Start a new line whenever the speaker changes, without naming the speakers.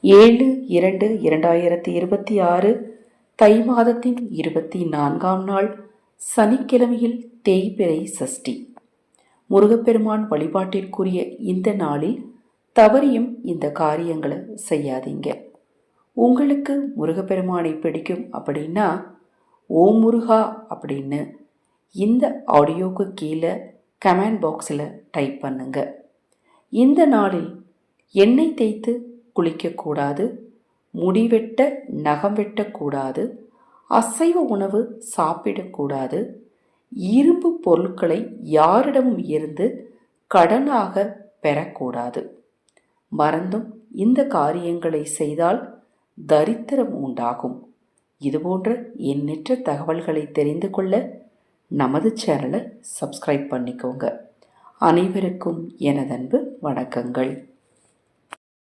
7/2/2026 தை மாதத்தின் 24ஆம் நாள் சனிக்கிழமையில் தேய்பிறை சஷ்டி. முருகப்பெருமான் வழிபாட்டிற்குரிய இந்த நாளில் தவறியும் இந்த காரியங்களை செய்யாதீங்க. உங்களுக்கு முருகப்பெருமானை பிடிக்கும் அப்படின்னா ஓம் முருகா அப்படின்னு இந்த ஆடியோக்கு கீழே கமெண்ட் பாக்ஸில் டைப் பண்ணுங்க. இந்த நாளில் எண்ணெய் தேய்த்து குளிக்கக்கூடாது, முடிவெட்ட நகம் வெட்டக்கூடாது, அசைவ உணவு சாப்பிடக்கூடாது, இரும்பு பொருட்களை யாரிடமும் இருந்து கடனாக பெறக்கூடாது. மறந்தும் இந்த காரியங்களை செய்தால் தரித்திரம் உண்டாகும். இதுபோன்ற எண்ணற்ற தகவல்களை தெரிந்து கொள்ள நமது சேனலை சப்ஸ்கிரைப் பண்ணிக்கோங்க. அனைவருக்கும் எனதன்பு வணக்கங்கள்.